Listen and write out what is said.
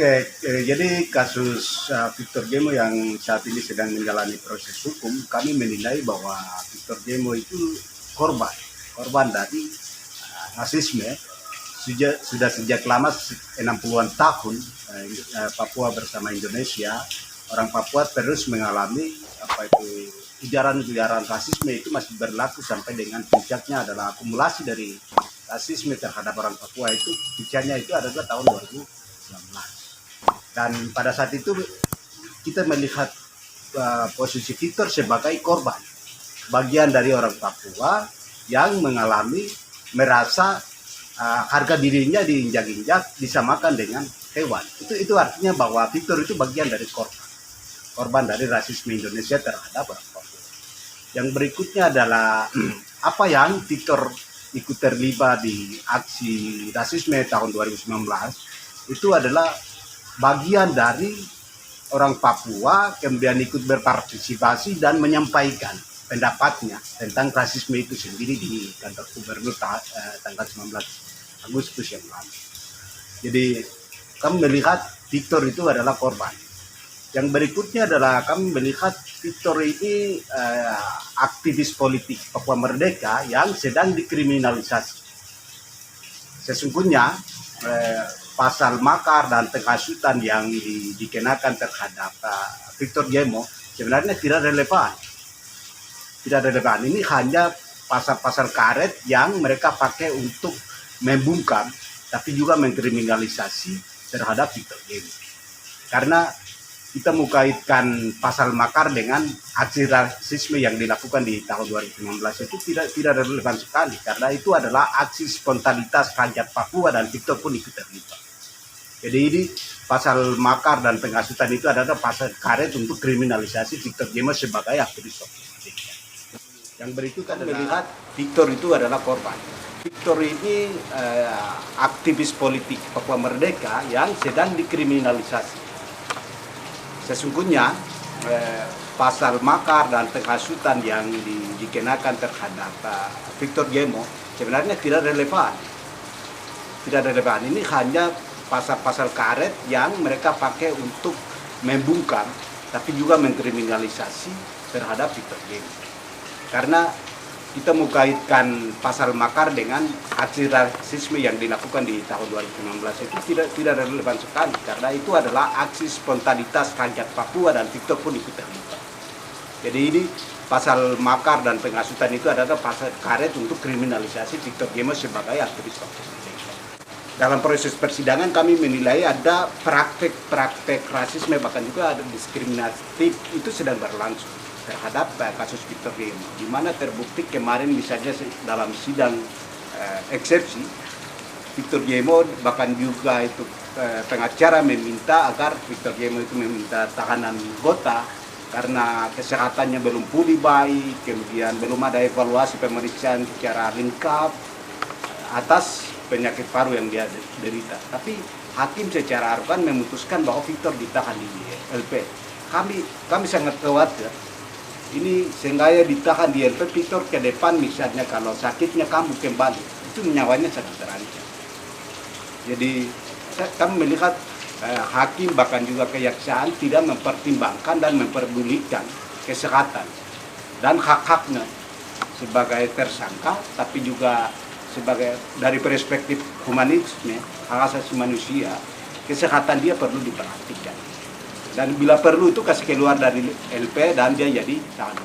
Oke, jadi kasus Victor Gemo yang saat ini sedang menjalani proses hukum, kami menilai bahwa Victor Gemo itu korban dari rasisme. Sudah sejak lama 60-an tahun Papua bersama Indonesia, orang Papua terus mengalami ujaran-ujaran rasisme itu masih berlaku sampai dengan puncaknya adalah akumulasi dari rasisme terhadap orang Papua itu puncaknya itu adalah tahun 2019. Dan pada saat itu kita melihat posisi Victor sebagai korban, bagian dari orang Papua yang merasa harga dirinya diinjak-injak, disamakan dengan hewan. Itu artinya bahwa Victor itu bagian dari korban dari rasisme Indonesia terhadap orang Papua. Yang berikutnya adalah apa yang Victor ikut terlibat di aksi rasisme tahun 2019 itu adalah bagian dari orang Papua kemudian ikut berpartisipasi dan menyampaikan pendapatnya tentang rasisme itu sendiri di kantor gubernur tanggal 19 Agustus yang lalu. Jadi kami melihat Victor itu adalah korban. Yang berikutnya adalah kami melihat Victor ini aktivis politik Papua Merdeka yang sedang dikriminalisasi. Sesungguhnya pasal makar dan penghasutan yang dikenakan terhadap Victor Gemo sebenarnya tidak relevan. Ini hanya pasal-pasal karet yang mereka pakai untuk membungkam, tapi juga mengkriminalisasi terhadap Victor Gemo. Karena kita mengaitkan pasal makar dengan aksi rasisme yang dilakukan di tahun 2019 itu tidak relevan sekali, karena itu adalah aksi spontanitas rakyat Papua dan Victor pun ikut terlibat. Jadi ini pasal makar dan penghasutan itu adalah pasal karet untuk kriminalisasi Victor Gemo sebagai aktivis politik. Yang berikut adalah melihat Victor itu adalah korban. Victor ini aktivis politik Papua Merdeka yang sedang dikriminalisasi. Sesungguhnya pasal makar dan penghasutan yang dikenakan terhadap Victor Gemo sebenarnya tidak relevan. Ini hanya pasal-pasal karet yang mereka pakai untuk membungkam, tapi juga mengkriminalisasi terhadap Victor Gemo. Karena kita mengaitkan pasal makar dengan aksi rasisme yang dilakukan di tahun 2019 itu tidak relevan sekali, karena itu adalah aksi spontanitas rakyat Papua dan Victor pun ikut terlibat. Jadi ini pasal makar dan penghasutan itu adalah pasal karet untuk kriminalisasi Victor Gemo sebagai aktivis politik. Dalam proses persidangan kami menilai ada praktek rasisme, bahkan juga ada diskriminatif itu sedang berlangsung terhadap kasus Victor Gemo, di mana terbukti kemarin misalnya dalam sidang eksepsi Victor Gemo bahkan juga itu pengacara meminta agar Victor Gemo itu meminta tahanan kota karena kesehatannya belum pulih baik, kemudian belum ada evaluasi pemeriksaan secara lengkap atas penyakit paru yang dia derita. Tapi hakim secara arogan memutuskan bahwa Victor ditahan di LP. Kami sangat khawatir. Ini sengaja ditahan di LP, Victor ke depan misalnya kalau sakitnya kambuh kembali, itu nyawanya sangat terancam. Jadi kami melihat hakim bahkan juga kejaksaan tidak mempertimbangkan dan memperdulikan kesehatan dan hak-haknya sebagai tersangka, tapi juga sebagai dari perspektif humanisme, hak asasi manusia, kesehatan dia perlu diperhatikan. Dan bila perlu itu kasih keluar dari LP dan dia jadi tahanan.